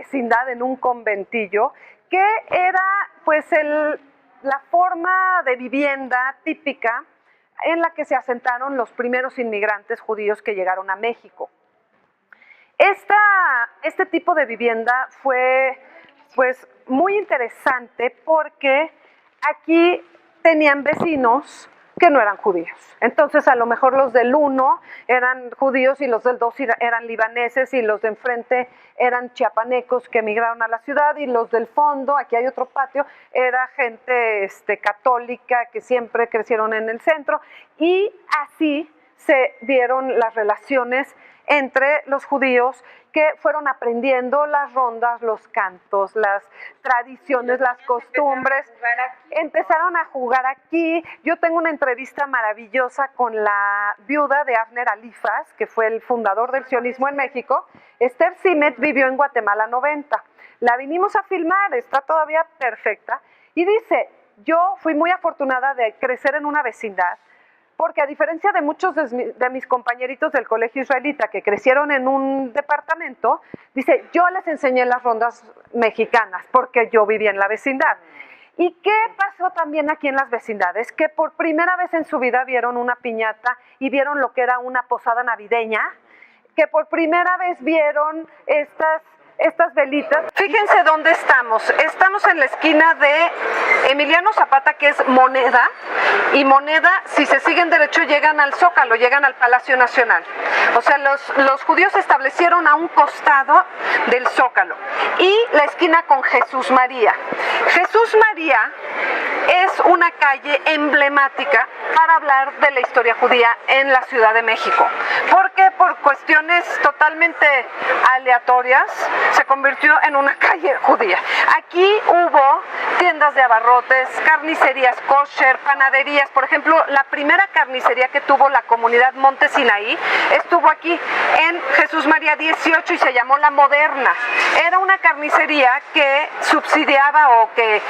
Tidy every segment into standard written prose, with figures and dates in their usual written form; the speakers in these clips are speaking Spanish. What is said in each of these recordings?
vecindad, en un conventillo, que era pues la forma de vivienda típica en la que se asentaron los primeros inmigrantes judíos que llegaron a México. Este tipo de vivienda fue pues muy interesante porque aquí tenían vecinos que no eran judíos. Entonces, a lo mejor los del 1 eran judíos y los del 2 eran libaneses y los de enfrente eran chiapanecos que emigraron a la ciudad y los del fondo, aquí hay otro patio, era gente católica que siempre crecieron en el centro y así se dieron las relaciones entre los judíos que fueron aprendiendo las rondas, los cantos, las tradiciones, las costumbres. Empezaron a jugar aquí. Yo tengo una entrevista maravillosa con la viuda de Avner Alifas, que fue el fundador del sionismo en México. Esther Simet vivió en Guatemala 90. La vinimos a filmar, está todavía perfecta. Y dice, yo fui muy afortunada de crecer en una vecindad, porque a diferencia de muchos de mis compañeritos del colegio israelita que crecieron en un departamento, dice, yo les enseñé las rondas mexicanas porque yo vivía en la vecindad. ¿Y qué pasó también aquí en las vecindades? Que por primera vez en su vida vieron una piñata y vieron lo que era una posada navideña, que por primera vez vieron estas velitas. Fíjense dónde estamos. Estamos en la esquina de Emiliano Zapata, que es Moneda, y Moneda, si se siguen derecho, llegan al Zócalo, llegan al Palacio Nacional. O sea, los judíos se establecieron a un costado del Zócalo. Y la esquina con Jesús María. Jesús María es una calle emblemática para hablar de la historia judía en la Ciudad de México. Porque por cuestiones totalmente aleatorias se convirtió en una calle judía. Aquí hubo tiendas de abarrotes, carnicerías kosher, panaderías. Por ejemplo, la primera carnicería que tuvo la comunidad Monte Sinaí estuvo aquí en Jesús María 18 y se llamó La Moderna. Era una carnicería que subsidiaba o que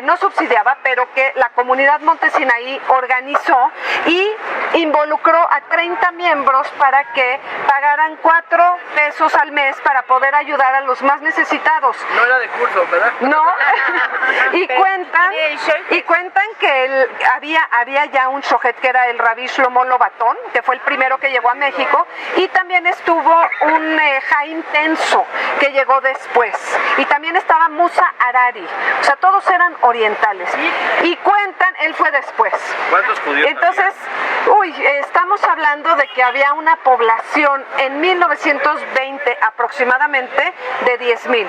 no subsidiaba, pero que la comunidad Monte Sinaí organizó y involucró a 30 miembros para que pagaran 4 pesos al mes para poder ayudar a los más necesitados. No era de curso, ¿verdad? No. y cuentan que había ya un shohet que era el Rabí Shlomo Lobatón, que fue el primero que llegó a México, y también estuvo un Jaim Tenso que llegó después, y también estaba Musa Harari. O sea, todos eran orientales. Y cuentan, él fue después. ¿Cuántos judíos? Entonces, estamos hablando de que había una población en 1920 aproximadamente de 10,000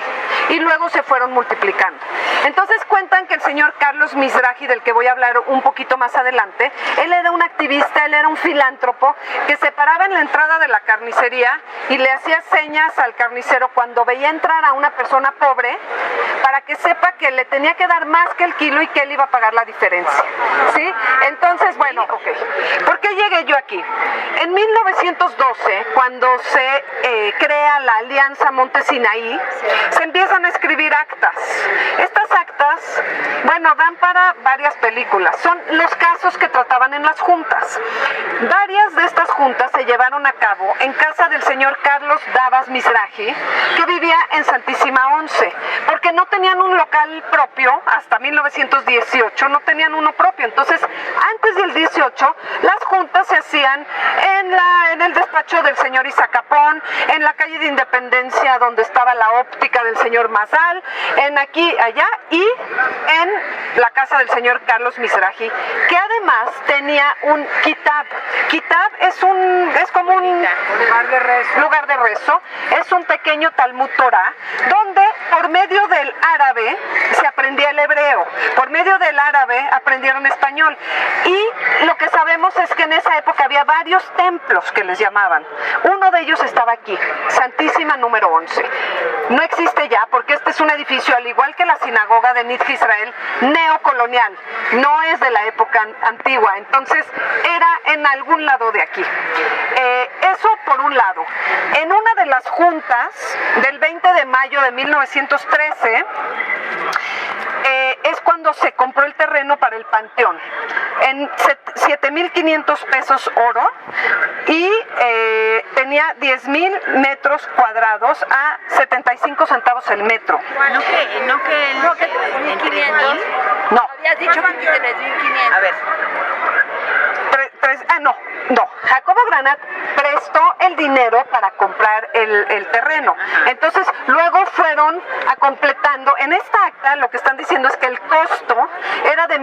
y luego se fueron multiplicando. Entonces cuentan que el señor Carlos Mizrahi, del que voy a hablar un poquito más adelante, él era un activista, él era un filántropo que se paraba en la entrada de la carnicería y le hacía señas al carnicero cuando veía entrar a una persona pobre para que sepa que le tenía que dar más que el kilo y que él iba a pagar la diferencia. ¿Sí? Entonces, bueno, ok. ¿Por qué llegué yo aquí? En 1912, cuando se crea la Alianza Monte Sinaí, se empiezan a escribir actas. Estas actas, bueno, dan para varias películas. Son los casos que trataban en las juntas. Varias de estas juntas se llevaron a cabo en casa del señor Carlos Davas Mizrahi, que vivía en Santísima 11, porque no tenían un local propio hasta 1918, no tenían uno propio. Entonces, antes del 18, las juntas se hacían en el despacho del señor Isaac Capón, en la calle de Independencia donde estaba la óptica del señor Mazal, en aquí, allá, y en la casa del señor Carlos Mizrahi, que además tenía un kitab. Kitab es como un lugar de rezo, es un pequeño Talmud Torah, donde por medio del árabe se aprendía el hebreo, por medio del árabe aprendieron español, y lo que sabemos es que en esa época había varios templos que les llamaban. Uno de ellos estaba aquí, Santísima número 11. No existe ya porque este es un edificio, al igual que la sinagoga de Nitz Israel, neocolonial, no es de la época antigua, entonces era en algún lado de aquí. Eso por un lado. En una de las juntas del 20 de mayo de 1913, es cuando se compró el terreno para el panteón. 7,500 pesos oro y tenía 10,000 metros cuadrados a 75 centavos el metro. No que 3,500. No. Habías dicho que 3,500. A ver. No. Jacobo Granat prestó el dinero para comprar el terreno. Entonces, luego fueron completando. En esta acta lo que están diciendo es que el costo era de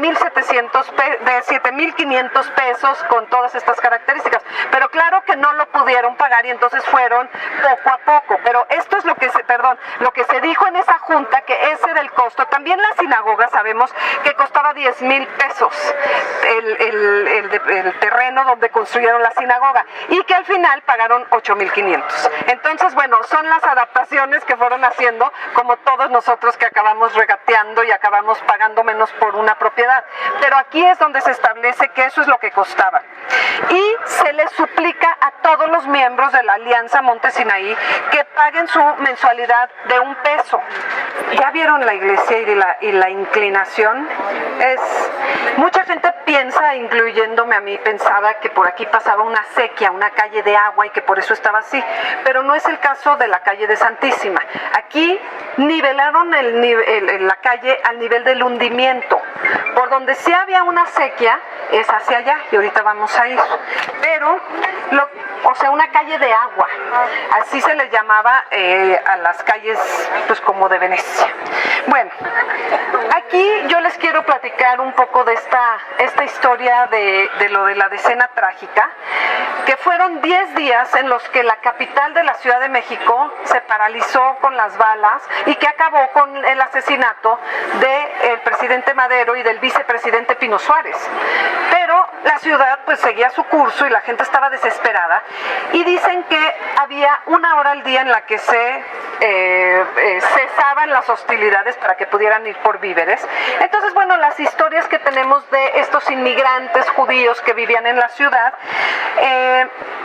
7,500 pesos con todas estas características. Pero claro que no lo pudieron pagar y entonces fueron poco a poco. Pero esto es lo que se dijo en esa junta, que ese era el costo. También la sinagoga sabemos que costaba 10,000 pesos el terreno donde construyeron la sinagoga y que al final pagaron 8,500. Entonces, bueno, son las adaptaciones que fueron haciendo, como todos nosotros que acabamos regateando y acabamos pagando menos por una propiedad. Pero aquí es donde se establece que eso es lo que costaba. Y se les suplica a todos los miembros de la Alianza Monte Sinaí que paguen su mensualidad de $1. ¿Ya vieron la iglesia y la inclinación? Mucha gente piensa, incluyéndome a mí, pensaba que por aquí pasaba una acequia, una calle de agua y que por eso estaba así, pero no es el caso de la calle de Santísima. Aquí nivelaron la calle al nivel del hundimiento. Por donde sí había una acequia es hacia allá y ahorita vamos a ir, pero una calle de agua, así se les llamaba a las calles pues como de Venecia. Bueno, aquí yo les quiero platicar un poco de esta historia de lo de la decena trágica, que fueron 10 días en los que la capital de la Ciudad de México se paralizó con las balas y que acabó con el asesinato del presidente Madero y del vicepresidente Pino Suárez. Pero la ciudad pues seguía su curso y la gente estaba desesperada y dicen que había 1 hora al día en la que se cesaban las hostilidades para que pudieran ir por víveres. Entonces, bueno, las historias que tenemos de estos inmigrantes judíos que vivían en la ciudad,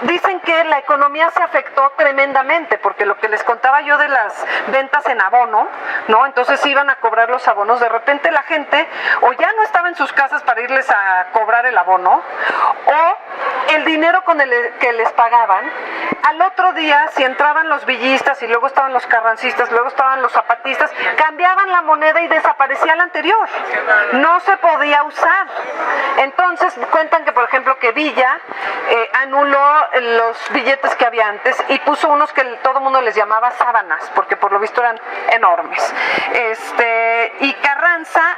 dicen que la economía se afectó tremendamente, porque lo que les contaba yo de las ventas en abono, ¿no? Entonces iban a cobrar los abonos, de repente la gente o ya no estaba en sus casas para irles a cobrar el abono, o el dinero con el que les pagaban, al otro día, si entraban los villistas y luego estaban los carrancistas, luego estaban los zapatistas, cambiaban la moneda y desaparecía la anterior. No se podía usar. Entonces cuentan que, por ejemplo, que Villa anuló los billetes que había antes y puso unos que todo el mundo les llamaba sábanas, porque por lo visto eran enormes. Y Carranza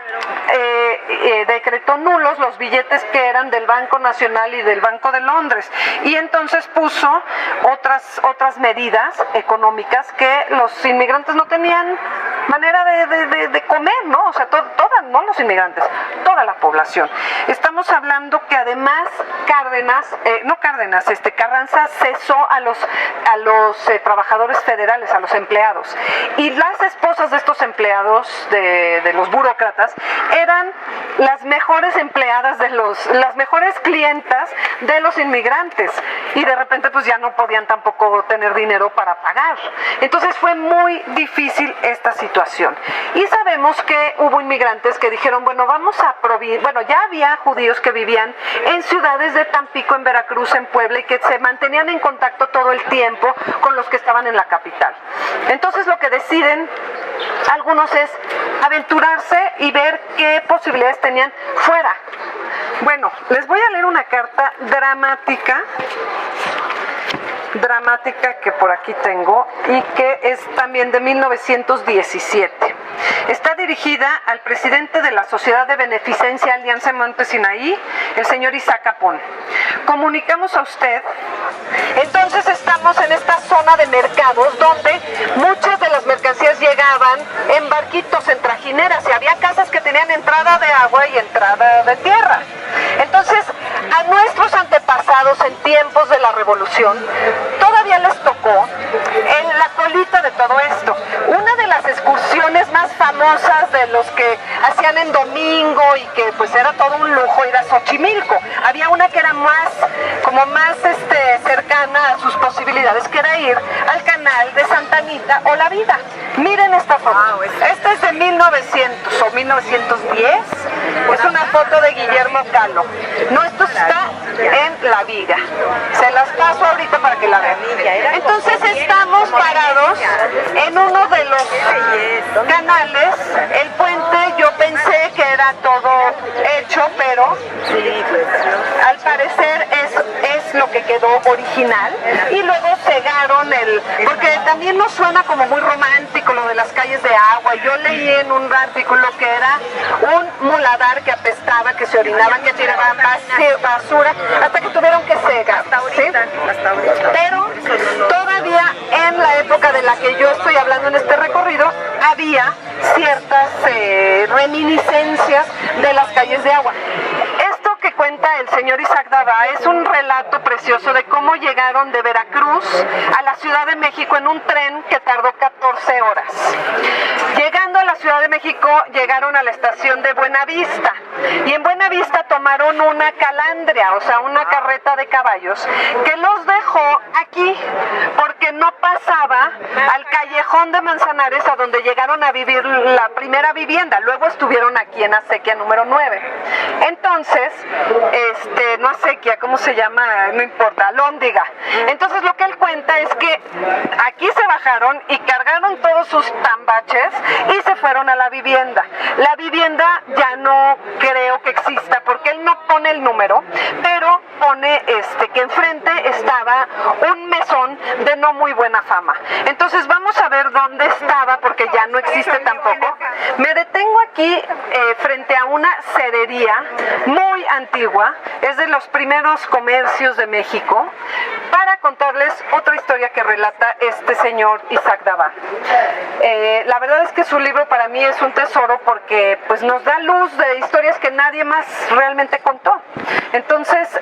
decretó nulos los billetes que eran del Banco Nacional y del Banco de Londres, y entonces puso otras medidas económicas que los inmigrantes no tenían manera de comer, ¿no? O sea, no los inmigrantes, toda la población. Estamos hablando que además Carranza cesó a los trabajadores federales, a los empleados, y las esposas de estos empleados, de los burócratas, eran las mejores empleadas las mejores clientas de los inmigrantes, y de repente pues ya no podían tampoco tener dinero para pagar. Entonces fue muy difícil esta situación, y sabemos que hubo inmigrantes que dijeron, bueno, ya había judíos que vivían en ciudades de Tampico, en Veracruz, en Puebla, y que se mantenían en contacto todo el tiempo con los que estaban en la capital. Entonces lo que deciden algunos es aventurarse y ver qué posibilidades tenían fuera. Bueno, les voy a leer una carta dramática que por aquí tengo y que es también de 1917. Está dirigida al presidente de la Sociedad de Beneficencia Alianza Monte Sinaí, el señor Isaac Capón. Comunicamos a usted. Entonces estamos en esta zona de mercados donde muchas de las mercancías llegaban en barquitos, en trajineras, y había casas que tenían entrada de agua y entrada de tierra. Entonces, a nuestros antepasados en tiempos de la Revolución, todavía les tocó en la colita de todo esto. Una de las excursiones más famosas de los que hacían en domingo y que pues era todo un lujo ir a Xochimilco. Había una que era más cercana a sus posibilidades, que era ir al canal de Santa Anita o La Vida. Miren esta foto. Esta es de 1900 o 1910. Es una foto de Guillermo Calo. No, esto está en La Viga. Se las paso ahorita para que la vean. Entonces estamos parados en uno de los canales. El puente yo pensé que era todo hecho, pero al parecer es lo que quedó original. Y luego cegaron porque también nos suena como muy romántico lo de las calles de agua. Yo leí en un artículo que era un muladar que apestaba, que se orinaban, que tiraban basura, hasta que tuvieron que cegar. ¿Sí? Pero todavía en la época de la que yo estoy hablando en este recorrido, había ciertas reminiscencias de las calles de agua. Esto que cuenta el señor Isaac Dava es un relato precioso de cómo llegaron de Veracruz a la Ciudad de México en un tren que tardó 14 horas. Llegando a la Ciudad de México, llegaron a la estación de Buenavista y en Buenavista tomaron una calandria, o sea, una carreta de caballos que los dejó aquí porque no pasaba al callejón de Manzanares, a donde llegaron a vivir la primera vivienda. Luego estuvieron aquí en Acequia número 9. Entonces, no Acequia, ¿cómo se llama? No importa, Alhóndiga. Entonces lo que él cuenta es que aquí se bajaron y cargaron todos sus tambaches y se fueron a la vivienda. La vivienda ya no creo que exista porque él no pone el número, pero pone que enfrente estaba un mesón de no muy buena fama. Entonces vamos a ver dónde estaba porque ya no existe tampoco. Me detengo aquí frente a una cerería muy antigua, es de los primeros comercios de México, para contarles otra historia que relata este señor Isaac Dava. La verdad es que su libro para mí es un tesoro porque pues nos da luz de historias que nadie más realmente contó. Entonces,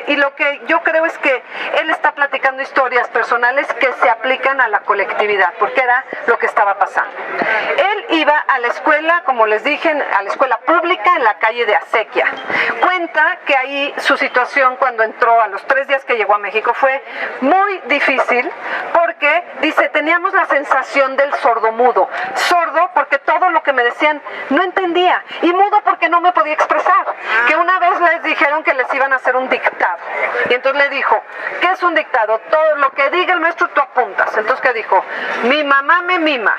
y lo que yo creo es que él está platicando historias personales que se aplican a la colectividad, porque era lo que estaba pasando. Él iba a la escuela, como les dije, a la escuela pública en la calle de Acequia. Cuenta que ahí su situación cuando entró, a los 3 días que llegó a México, fue muy difícil porque, dice, teníamos la sensación del sordomudo. Sordo porque todo lo que me decían no entendía, y mudo porque no me podía expresar. Que una vez les dijeron que les iban a hacer un dictado, y entonces le dijo, ¿qué es un dictado? Todo lo que diga el maestro tú apuntas. Entonces, ¿qué dijo? Mi mamá me mima,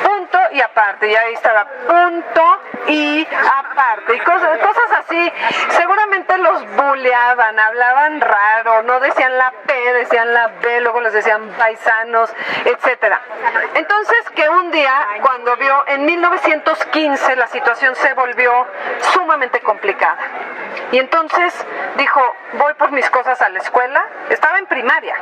punto y aparte, y ahí estaba, punto y aparte, y cosas así. Seguramente los bulleaban, hablaban raro, no decían la P, decían la B, luego les decían paisanos, etcétera. Entonces, que un día, cuando vio en 1915, la situación se volvió sumamente complicada. Y entonces dijo, voy por mis cosas a la escuela, estaba en primaria,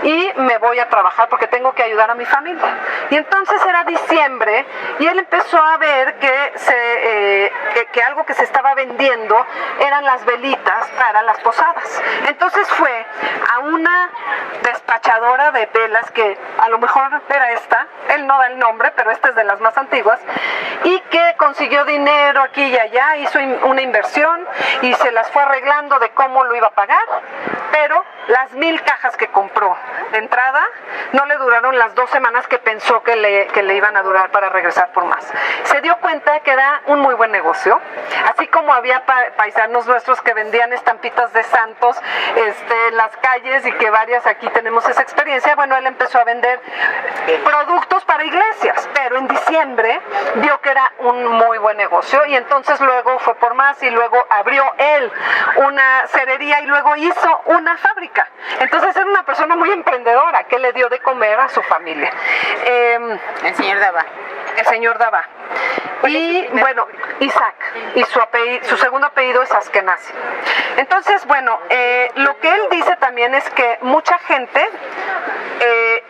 y me voy a trabajar porque tengo que ayudar a mi familia. Y entonces era diciembre y él empezó a ver que algo que se estaba vendiendo eran las velitas para las posadas. Entonces fue a una despachadora de velas, que a lo mejor era esta, él no da el nombre, pero esta es de las más antiguas, y que consiguió dinero aquí y allá, hizo una inversión y se las fue arreglando de cómo lo iba a pagar, pero las 1000 cajas que compró de entrada no le duraron las 2 semanas que pensó que le iban a durar para regresar por más. Se dio cuenta que era un muy buen negocio, así como había paisanos nuestros que vendían estampitas de santos en las calles, y que varias aquí tenemos esa experiencia. Bueno, él empezó a vender productos para iglesias, pero en diciembre vio que era un muy buen negocio, y entonces luego fue por más, y luego abrió él una cerería y luego hizo una fábrica. Entonces era una persona muy emprendedora que le dio de comer a su familia. El señor Dava. El señor Dava. Y bueno, Isaac, y su segundo apellido es Askenazi. Entonces, bueno, lo que él dice también es que mucha gente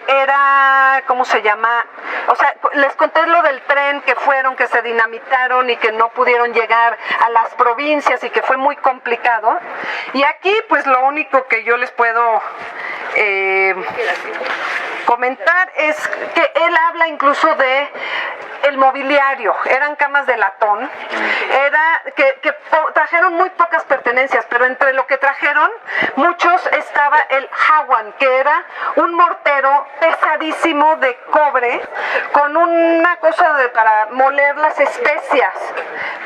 era, ¿cómo se llama? O sea, les conté lo del tren que fueron, que se dinamitaron y que no pudieron llegar a las provincias y que fue muy complicado. Y aquí, pues lo único que yo les puedo comentar es que él habla incluso de el mobiliario, eran camas de latón, era que trajeron muy pocas pertenencias, pero entre lo que trajeron, muchos estaba el hawan, que era un mortero pesadísimo de cobre, con una cosa para moler las especias,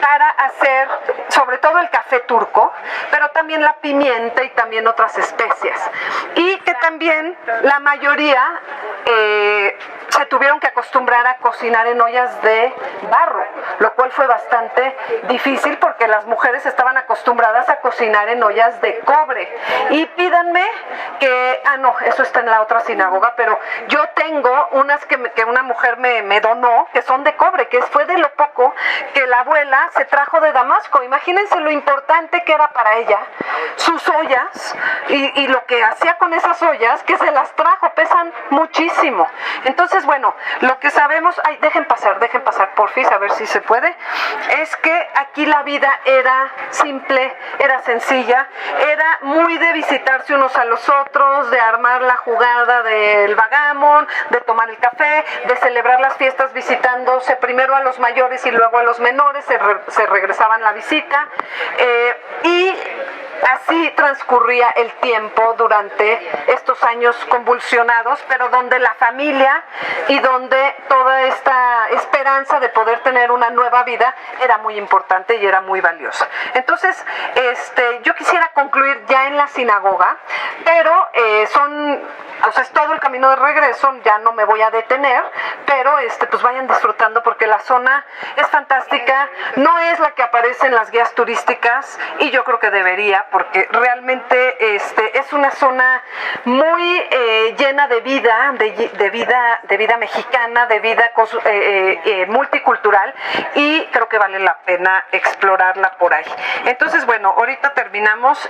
para hacer sobre todo el café turco, pero también la pimienta y también otras especias. Y que también la mayoría se tuvieron que acostumbrar a cocinar en ollas de barro, lo cual fue bastante difícil porque las mujeres estaban acostumbradas a cocinar en ollas de cobre. Y pídanme que, no, eso está en la otra sinagoga, pero yo tengo unas que una mujer me donó, que son de cobre, que fue de lo poco que la abuela se trajo de Damasco. Imagínense lo importante que era para ella sus ollas y lo que hacía con esas ollas, que se las trajo, pesan muchísimo. Entonces, bueno, lo que sabemos, dejen pasar, porfis, a ver si se puede, es que aquí la vida era simple, era sencilla, era muy de visitarse unos a los otros, de armar la jugada del vagamon, de tomar el café, de celebrar las fiestas visitándose primero a los mayores y luego a los menores, se regresaban la visita, y así transcurría el tiempo durante estos años convulsionados, pero donde la familia y donde toda esta esperanza de poder tener una nueva vida era muy importante y era muy valiosa. Entonces, yo quisiera concluir ya en la sinagoga, pero es todo el camino de regreso, ya no me voy a detener, pero pues vayan disfrutando porque la zona es fantástica, no es la que aparece en las guías turísticas y yo creo que debería, porque realmente es una zona muy llena de vida, de vida mexicana, de vida multicultural, y creo que vale la pena explorarla por ahí. Entonces, bueno, ahorita terminamos.